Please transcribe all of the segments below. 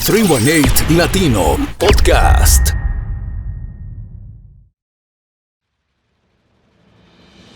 318 Latino Podcast.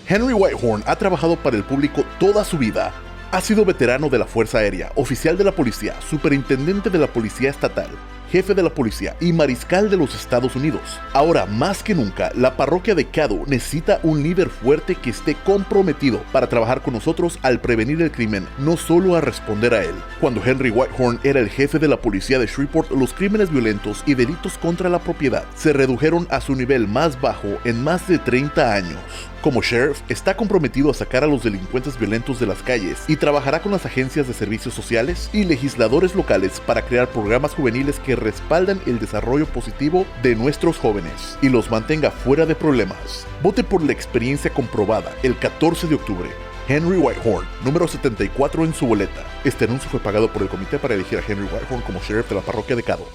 Henry Whitehorn ha trabajado para el público toda su vida. Ha sido veterano de la Fuerza Aérea, oficial de la policía, superintendente de la Policía Estatal, jefe de la policía y mariscal de los Estados Unidos. Ahora, más que nunca, la parroquia de Caddo necesita un líder fuerte que esté comprometido para trabajar con nosotros al prevenir el crimen, no solo a responder a él. Cuando Henry Whitehorn era el jefe de la policía de Shreveport, los crímenes violentos y delitos contra la propiedad se redujeron a su nivel más bajo en más de 30 años. Como sheriff, está comprometido a sacar a los delincuentes violentos de las calles y trabajará con las agencias de servicios sociales y legisladores locales para crear programas juveniles que respaldan el desarrollo positivo de nuestros jóvenes y los mantenga fuera de problemas. Vote por la experiencia comprobada el 14 de octubre. Henry Whitehorn, número 74 en su boleta. Este anuncio fue pagado por el comité para elegir a Henry Whitehorn como sheriff de la parroquia de Caddo.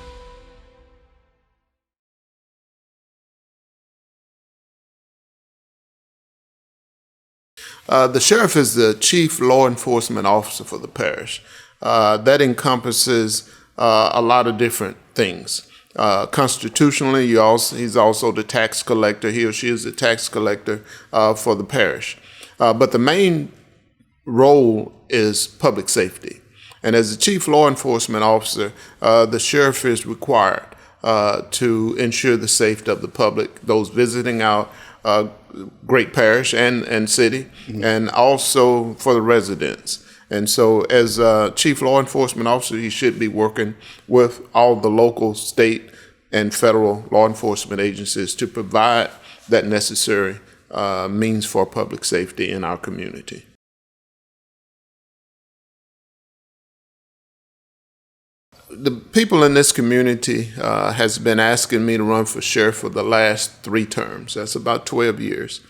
The sheriff is the chief law enforcement officer for the parish. That encompasses a lot of different things. Constitutionally, he's also the tax collector. He or she is the tax collector for the parish. But the main role is public safety. And as the chief law enforcement officer, the sheriff is required to ensure the safety of the public, those visiting our great parish and city, and also for the residents. And so as chief law enforcement officer, he should be working with all the local, state, and federal law enforcement agencies to provide that necessary means for public safety in our community. The people in this community has been asking me to run for sheriff for the last 3 terms. That's about 12 years.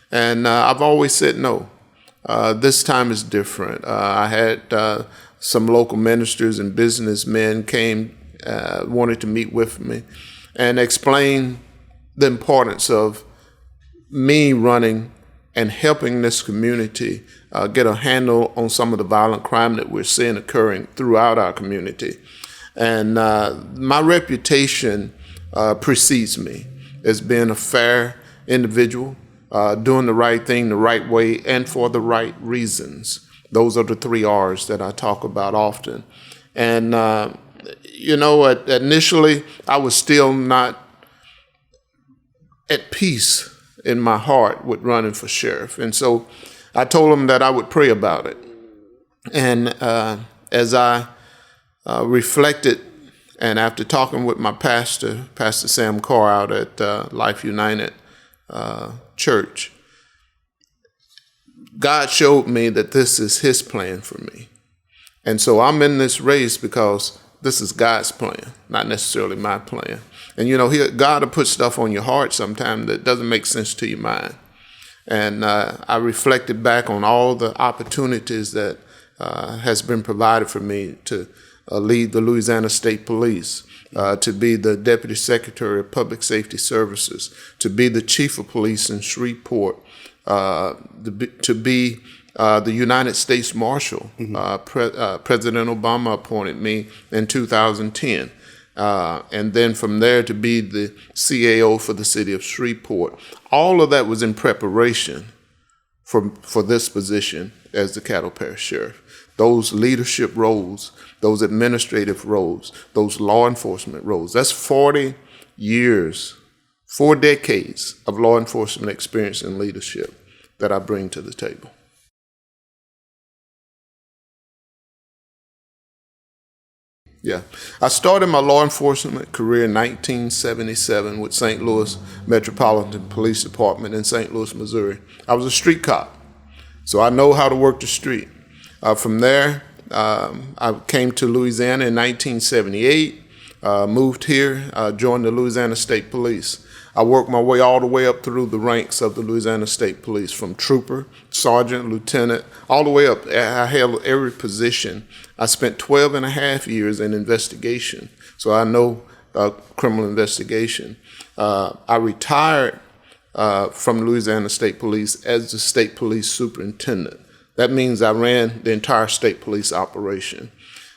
And I've always said no. This time is different. I had some local ministers and businessmen came, wanted to meet with me and explain the importance of me running and helping this community get a handle on some of the violent crime that we're seeing occurring throughout our community. And my reputation precedes me as being a fair individual, doing the right thing the right way and for the right reasons. Those are the 3 R's that I talk about often. And, initially I was still not at peace in my heart with running for sheriff. And so I told him that I would pray about it. And as I reflected, and after talking with my pastor, Pastor Sam Carr out at Life United Church, God showed me that this is his plan for me. And so I'm in this race because this is God's plan, not necessarily my plan. And God will put stuff on your heart sometimes that doesn't make sense to your mind. And I reflected back on all the opportunities that has been provided for me to lead the Louisiana State Police, to be the Deputy Secretary of Public Safety Services, to be the Chief of Police in Shreveport, to be the United States Marshal. President Obama appointed me in 2010. And then from there to be the CAO for the city of Shreveport. All of that was in preparation for this position as the Caddo Parish Sheriff. Those leadership roles, those administrative roles, those law enforcement roles. That's 40 years, 4 decades of law enforcement experience and leadership that I bring to the table. Yeah, I started my law enforcement career in 1977 with St. Louis Metropolitan Police Department in St. Louis, Missouri. I was a street cop, so I know how to work the street. From there, I came to Louisiana in 1978, moved here, joined the Louisiana State Police. I worked my way all the way up through the ranks of the Louisiana State Police, from trooper, sergeant, lieutenant, all the way up. I held every position. I spent 12 and a half years in investigation, so I know criminal investigation. I retired from Louisiana State Police as the State Police Superintendent. That means I ran the entire state police operation.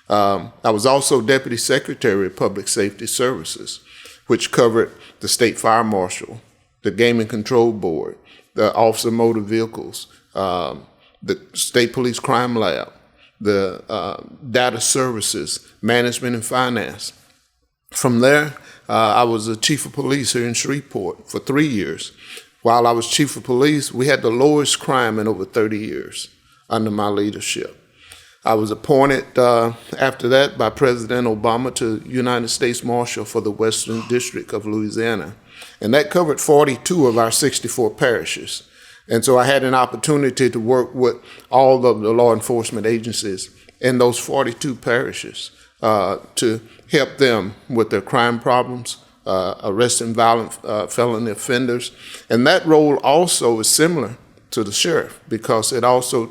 I was also Deputy Secretary of Public Safety Services, which covered the State Fire Marshal, the Gaming Control Board, the Office of Motor Vehicles, the State Police Crime Lab, the Data Services, Management and Finance. From there, I was the Chief of Police here in Shreveport for 3 years. While I was Chief of Police, we had the lowest crime in over 30 years under my leadership. I was appointed after that by President Obama to United States Marshal for the Western District of Louisiana. And that covered 42 of our 64 parishes. And so I had an opportunity to work with all of the law enforcement agencies in those 42 parishes to help them with their crime problems, arresting violent felony offenders. And that role also is similar to the sheriff because it also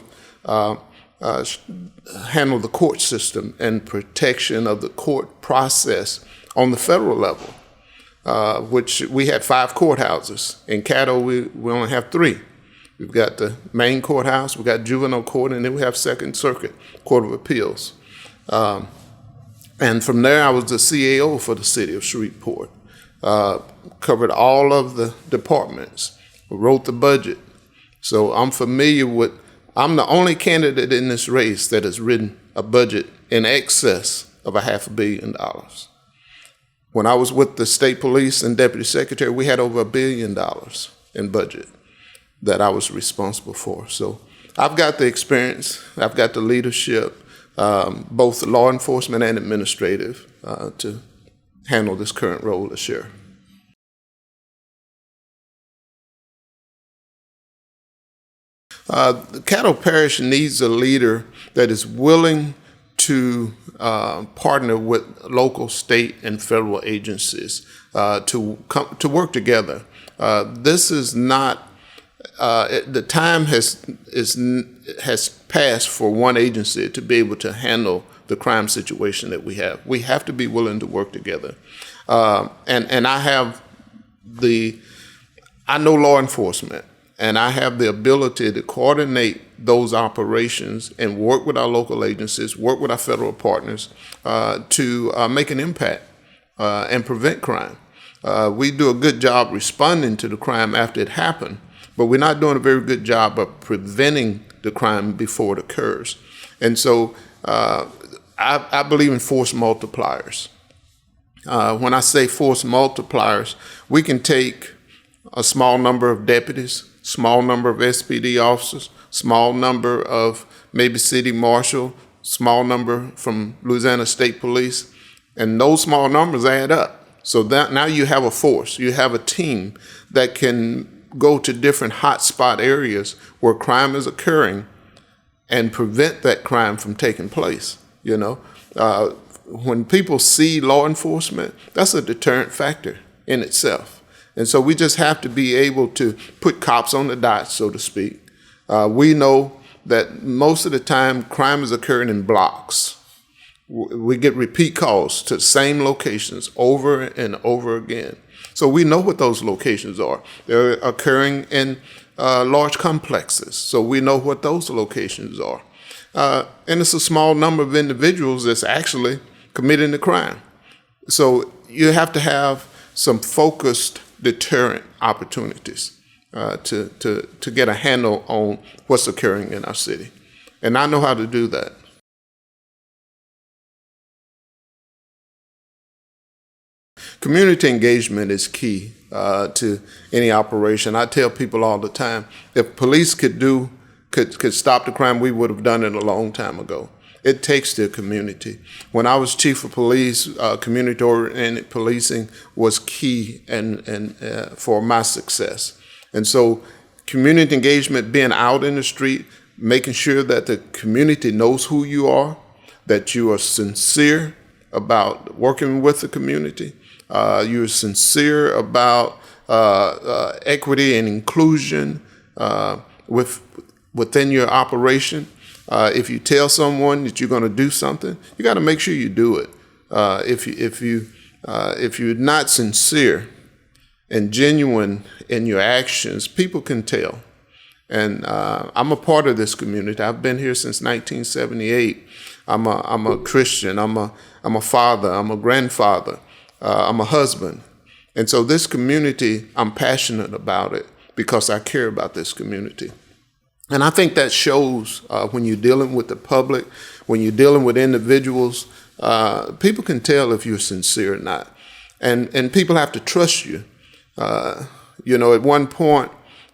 handle the court system and protection of the court process on the federal level, which we had 5 courthouses. In Caddo, we only have 3. We've got the main courthouse, we've got juvenile court, and then we have Second Circuit Court of Appeals. And from there, I was the CAO for the city of Shreveport, covered all of the departments, wrote the budget. So I'm familiar with I'm the only candidate in this race that has written a budget in excess of $500 million. When I was with the state police and deputy secretary, we had over $1 billion in budget that I was responsible for. So I've got the experience, I've got the leadership, both law enforcement and administrative, to handle this current role as sheriff. The Caddo Parish needs a leader that is willing to partner with local, state, and federal agencies to work together. This is not the time has passed for one agency to be able to handle the crime situation that we have. We have to be willing to work together, and I know law enforcement. And I have the ability to coordinate those operations and work with our local agencies, work with our federal partners to make an impact and prevent crime. We do a good job responding to the crime after it happened, but we're not doing a very good job of preventing the crime before it occurs. And so I believe in force multipliers. When I say force multipliers, we can take a small number of deputies, small number of SPD officers, small number of maybe city marshal, small number from Louisiana State Police, and those small numbers add up. So that now you have a force, you have a team that can go to different hotspot areas where crime is occurring and prevent that crime from taking place. You know, when people see law enforcement, that's a deterrent factor in itself. And so we just have to be able to put cops on the dot, so to speak. We know that most of the time crime is occurring in blocks. We get repeat calls to the same locations over and over again. So we know what those locations are. They're occurring in large complexes. So we know what those locations are. And it's a small number of individuals that's actually committing the crime. So you have to have some focused deterrent opportunities to get a handle on what's occurring in our city. And I know how to do that. Community engagement is key to any operation. I tell people all the time, if police could stop the crime, we would have done it a long time ago. It takes the community. When I was chief of police, community-oriented policing was key and for my success. And so community engagement, being out in the street, making sure that the community knows who you are, that you are sincere about working with the community, you're sincere about equity and inclusion within your operation. If you tell someone that you're going to do something, you got to make sure you do it. If you're not sincere and genuine in your actions, people can tell. And I'm a part of this community. I've been here since 1978. I'm a Christian. I'm a father. I'm a grandfather. I'm a husband. And so this community, I'm passionate about it because I care about this community. And I think that shows when you're dealing with the public, when you're dealing with individuals, people can tell if you're sincere or not. And people have to trust you. At one point,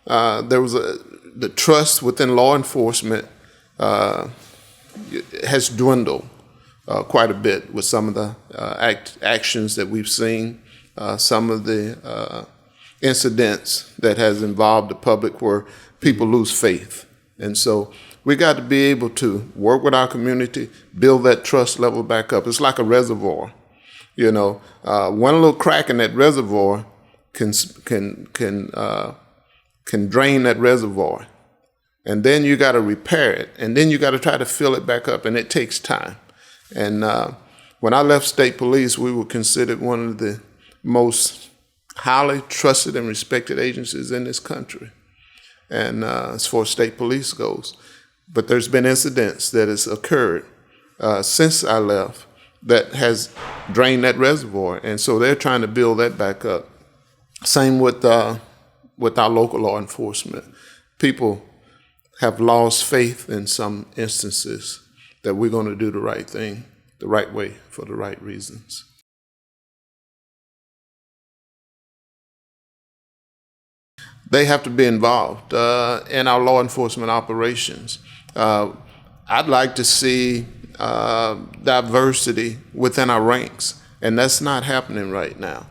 there was the trust within law enforcement has dwindled quite a bit with some of the actions that we've seen, some of the incidents that has involved the public where people lose faith. And so we got to be able to work with our community, build that trust level back up. It's like a reservoir. One little crack in that reservoir can drain that reservoir. And then you got to repair it. And then you got to try to fill it back up. And it takes time. And when I left state police, we were considered one of the most highly trusted and respected agencies in this country. And as far as state police goes. But there's been incidents that has occurred since I left that has drained that reservoir. And so they're trying to build that back up. Same with our local law enforcement. People have lost faith in some instances that we're going to do the right thing, the right way, for the right reasons. They have to be involved in our law enforcement operations. I'd like to see diversity within our ranks, and that's not happening right now.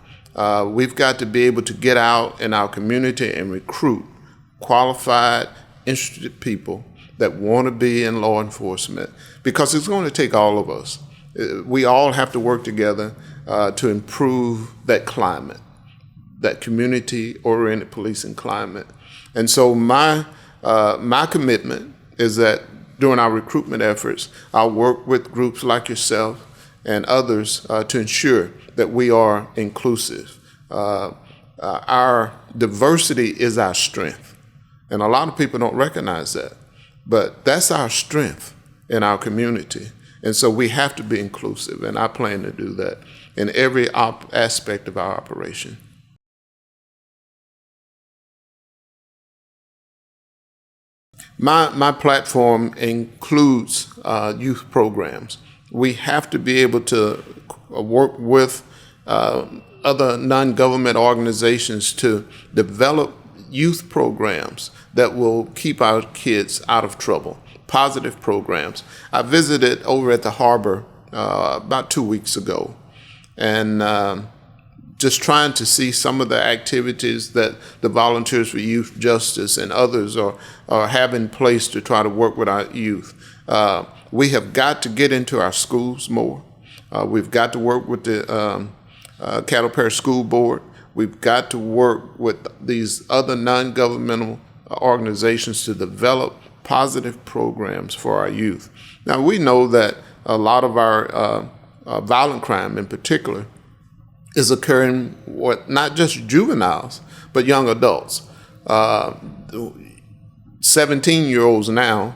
We've got to be able to get out in our community and recruit qualified, interested people that want to be in law enforcement, because it's going to take all of us. We all have to work together to improve that climate, that community-oriented policing climate. And so my commitment is that during our recruitment efforts, I'll work with groups like yourself and others to ensure that we are inclusive. Our diversity is our strength. And a lot of people don't recognize that. But that's our strength in our community. And so we have to be inclusive. And I plan to do that in every aspect of our operation. My platform includes youth programs. We have to be able to work with other non-government organizations to develop youth programs that will keep our kids out of trouble, positive programs. I visited over at the harbor about 2 weeks ago, and just trying to see some of the activities that the Volunteers for Youth Justice and others are have in place to try to work with our youth. We have got to get into our schools more. We've got to work with the Caddo Parish School Board. We've got to work with these other non-governmental organizations to develop positive programs for our youth. Now, we know that a lot of our violent crime in particular is occurring with not just juveniles, but young adults. 17-year-olds now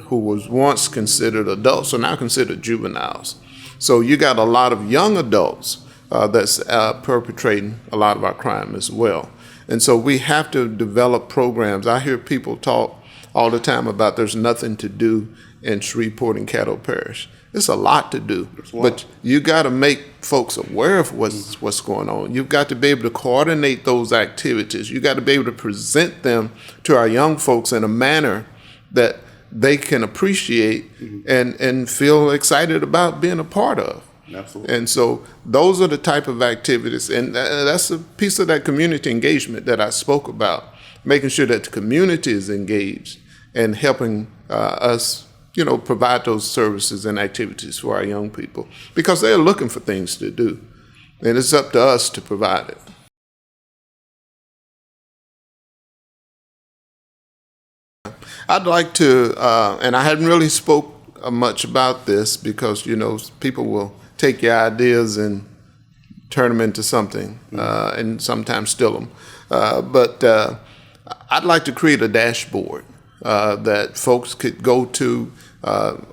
who was once considered adults are now considered juveniles. So you got a lot of young adults that's perpetrating a lot of our crime as well. And so we have to develop programs. I hear people talk all the time about there's nothing to do in Shreveport and Caddo Parish. It's a lot to do, but you got to make folks aware of what's going on. You've got to be able to coordinate those activities. You got to be able to present them to our young folks in a manner that they can appreciate and feel excited about being a part of. Absolutely. And so those are the type of activities, and that's a piece of that community engagement that I spoke about, making sure that the community is engaged and helping us, provide those services and activities for our young people, because they're looking for things to do, and it's up to us to provide it. I'd like to, and I hadn't really spoke much about this because, people will take your ideas and turn them into something, and sometimes steal them. But I'd like to create a dashboard that folks could go to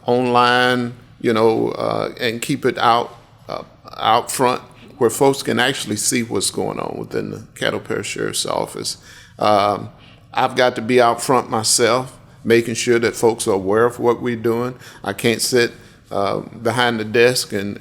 online and keep it out front where folks can actually see what's going on within the Caddo Parish Sheriff's Office. I've got to be out front myself, making sure that folks are aware of what we're doing. I can't sit behind the desk and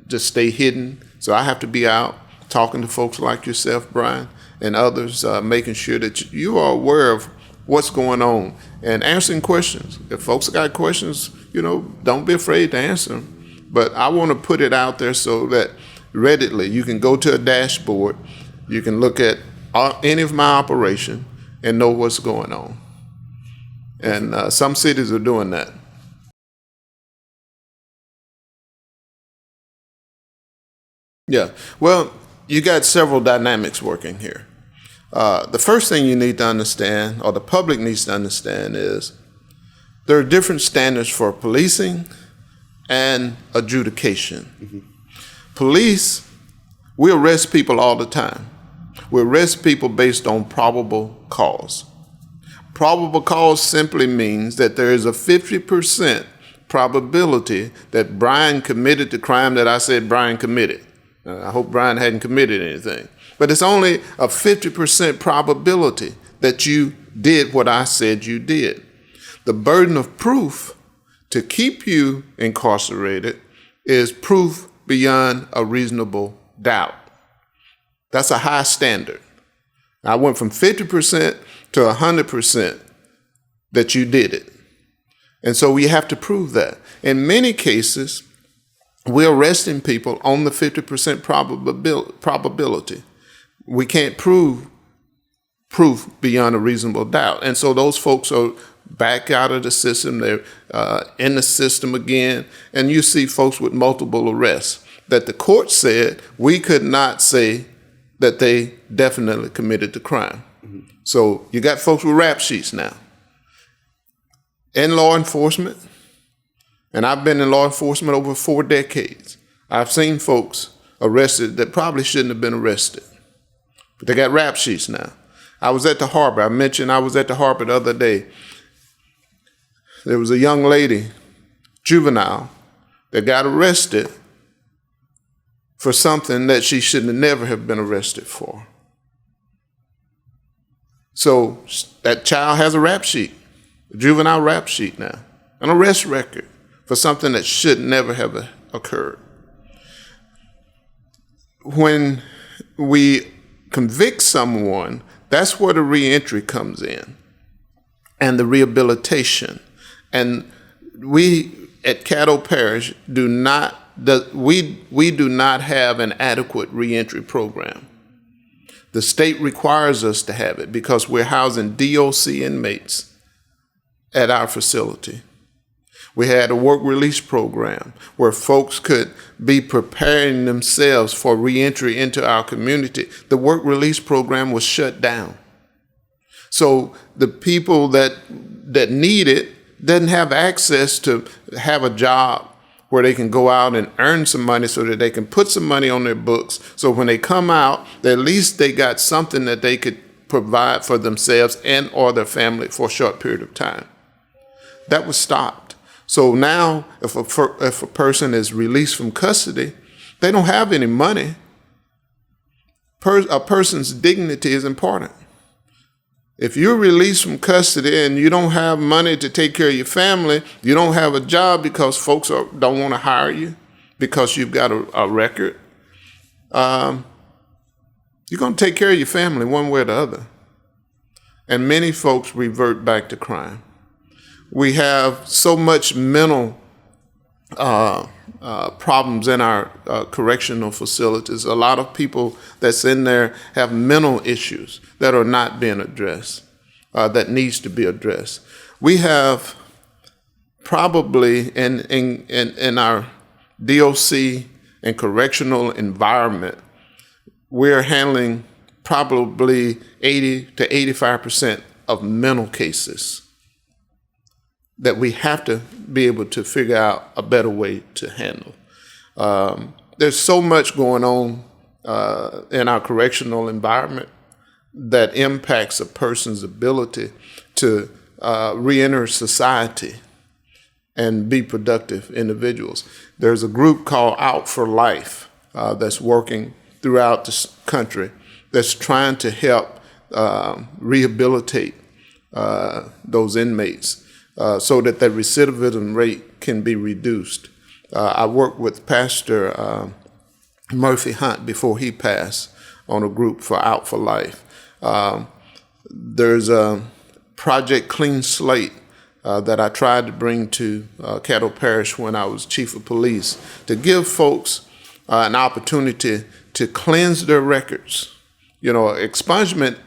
just stay hidden. So I have to be out talking to folks like yourself, Brian, and others, making sure that you are aware of what's going on and answering questions. If folks got questions, don't be afraid to answer them. But I want to put it out there so that readily you can go to a dashboard, you can look at any of my operation and know what's going on. And some cities are doing that. Yeah, well, you got several dynamics working here. The first thing you need to understand, or the public needs to understand, is there are different standards for policing and adjudication. Mm-hmm. Police, we arrest people all the time. We arrest people based on probable cause. Probable cause simply means that there is a 50% probability that Brian committed the crime that I said Brian committed. I hope Brian hadn't committed anything. But it's only a 50% probability that you did what I said you did. The burden of proof to keep you incarcerated is proof beyond a reasonable doubt. That's a high standard. I went from 50% to 100% that you did it. And so we have to prove that. In many cases, we're arresting people on the 50% probability. We can't prove proof beyond a reasonable doubt. And so those folks are back out of the system. They're in the system again. And you see folks with multiple arrests that the court said we could not say that they definitely committed the crime. Mm-hmm. So you got folks with rap sheets now. In law enforcement, and I've been in law enforcement over 4 decades, I've seen folks arrested that probably shouldn't have been arrested. But they got rap sheets now. I was at the harbor. I mentioned I was at the harbor the other day. There was a young lady, juvenile, that got arrested for something that she should never have been arrested for. So that child has a rap sheet, a juvenile rap sheet now, an arrest record for something that should never have occurred. When we convict someone, that's where the reentry comes in and the rehabilitation. And we at Caddo Parish do not have an adequate reentry program. The state requires us to have it because we're housing DOC inmates at our facility. We had a work release program where folks could be preparing themselves for reentry into our community. The work release program was shut down. So the people that need it didn't have access to have a job where they can go out and earn some money so that they can put some money on their books. So when they come out, at least they got something that they could provide for themselves and or their family for a short period of time. That was stopped. So now if a person is released from custody, they don't have any money. A person's dignity is important. If you're released from custody and you don't have money to take care of your family, you don't have a job because folks don't want to hire you because you've got a record, you're going to take care of your family one way or the other. And many folks revert back to crime. We have so much mental problems in our correctional facilities. A lot of people that's in there have mental issues that are not being addressed, that needs to be addressed. We have probably in our DOC and correctional environment, we're handling probably 80 to 85% of mental cases that we have to be able to figure out a better way to handle. There's so much going on in our correctional environment that impacts a person's ability to reenter society. and be productive individuals. There's a group called Out for Life that's working throughout the country that's trying to help rehabilitate those inmates so that the recidivism rate can be reduced. I worked with Pastor Murphy Hunt before he passed on a group for Out for Life. There's a Project Clean Slate that I tried to bring to Caddo Parish when I was chief of police to give folks an opportunity to cleanse their records. You know, expungement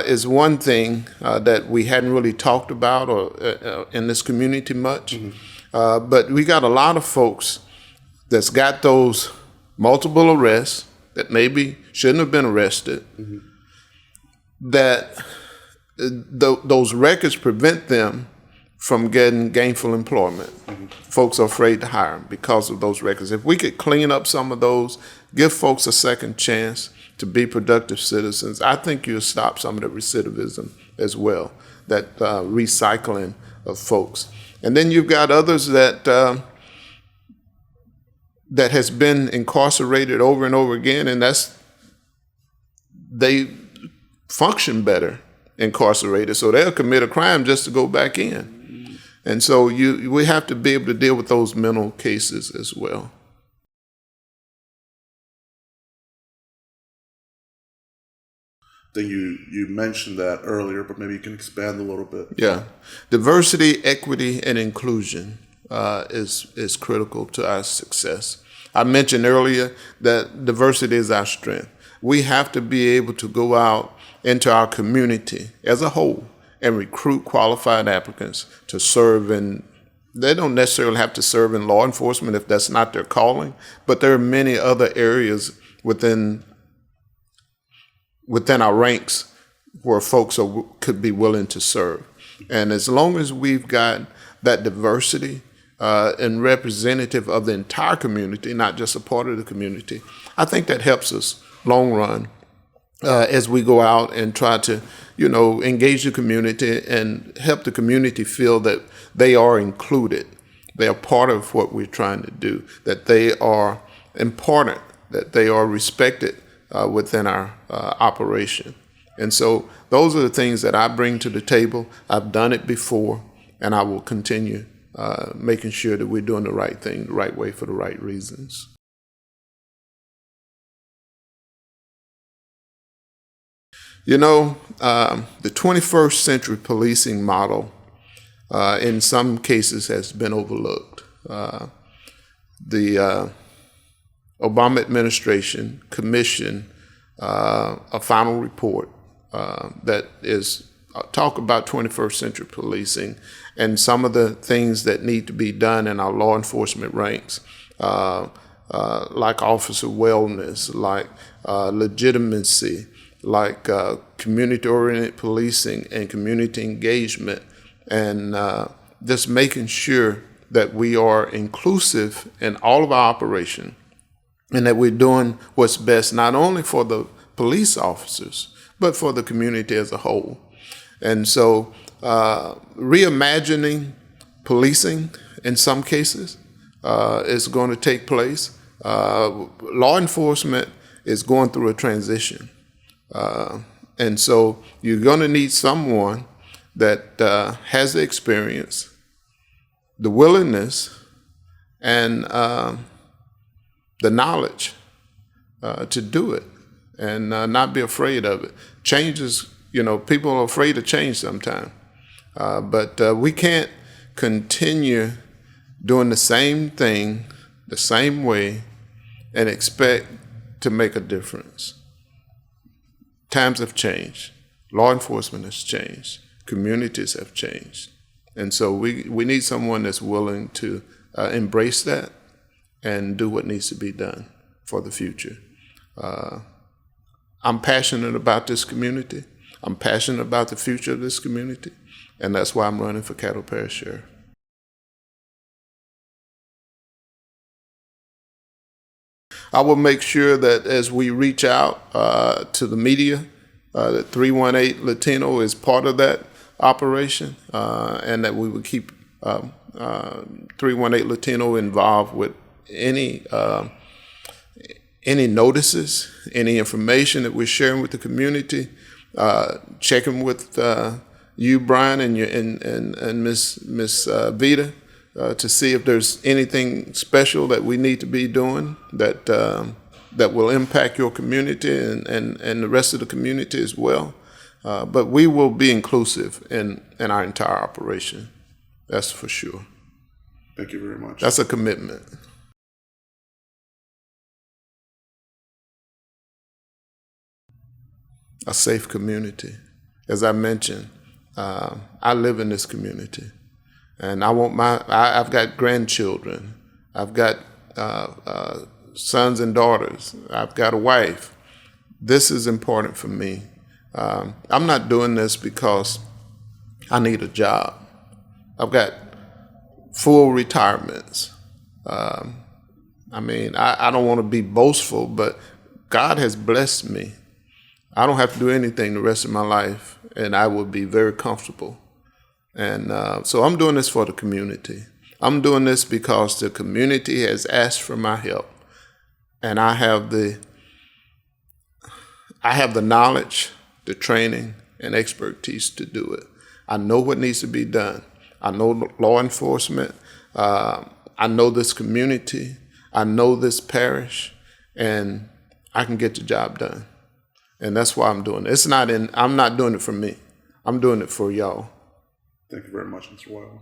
is one thing that we hadn't really talked about or in this community much, but we got a lot of folks that's got those multiple arrests that maybe shouldn't have been arrested, that those records prevent them from getting gainful employment. Folks are afraid to hire them because of those records. If we could clean up some of those, give folks a second chance to be productive citizens, I think you'll stop some of the recidivism as well, that recycling of folks. And then you've got others that has been incarcerated over and over again, and they function better incarcerated, so they'll commit a crime just to go back in. And so we have to be able to deal with those mental cases as well. Then you mentioned that earlier, but maybe you can expand a little bit. Yeah. Diversity, equity, and inclusion is critical to our success. I mentioned earlier that diversity is our strength. We have to be able to go out into our community as a whole and recruit qualified applicants to serve in. They don't necessarily have to serve in law enforcement if that's not their calling, but there are many other areas within our ranks where folks could be willing to serve. And as long as we've got that diversity and representative of the entire community, not just a part of the community, I think that helps us long run as we go out and try to, engage the community and help the community feel that they are included. They are part of what we're trying to do, that they are important, that they are respected within our operation. And so those are the things that I bring to the table. I've done it before, and I will continue making sure that we're doing the right thing, the right way, for the right reasons. The 21st century policing model in some cases has been overlooked. The Obama administration commissioned a final report that is talk about 21st century policing and some of the things that need to be done in our law enforcement ranks, like officer wellness, like legitimacy, like community-oriented policing and community engagement, and just making sure that we are inclusive in all of our operation and that we're doing what's best not only for the police officers, but for the community as a whole. And so reimagining policing in some cases is going to take place. Law enforcement is going through a transition. And so you're going to need someone that has the experience, the willingness, and the knowledge to do it and not be afraid of it. Change is, people are afraid of change sometimes. But we can't continue doing the same thing the same way and expect to make a difference. Times have changed. Law enforcement has changed. Communities have changed. And so we need someone that's willing to embrace that and do what needs to be done for the future. I'm passionate about this community. I'm passionate about the future of this community. And that's why I'm running for Caddo Parish Sheriff. I will make sure that as we reach out to the media, that 318 Latino is part of that operation, and that we will keep 318 Latino involved with any notices, any information that we're sharing with the community, checking with you, Brian, and Miss Vita, to see if there's anything special that we need to be doing that will impact your community and the rest of the community as well. But we will be inclusive in our entire operation. That's for sure. Thank you very much. That's a commitment. A safe community. As I mentioned, I live in this community, and I've got grandchildren. I've got sons and daughters. I've got a wife. This is important for me. I'm not doing this because I need a job. I've got full retirements. I don't want to be boastful, but God has blessed me. I don't have to do anything the rest of my life, and I will be very comfortable. And so I'm doing this for the community. I'm doing this because the community has asked for my help, and I have the knowledge, the training, and expertise to do it. I know what needs to be done. I know law enforcement. I know this community. I know this parish, and I can get the job done. And that's why I'm doing it. I'm not doing it for me. I'm doing it for y'all. Thank you very much, Mr. Whitehorn.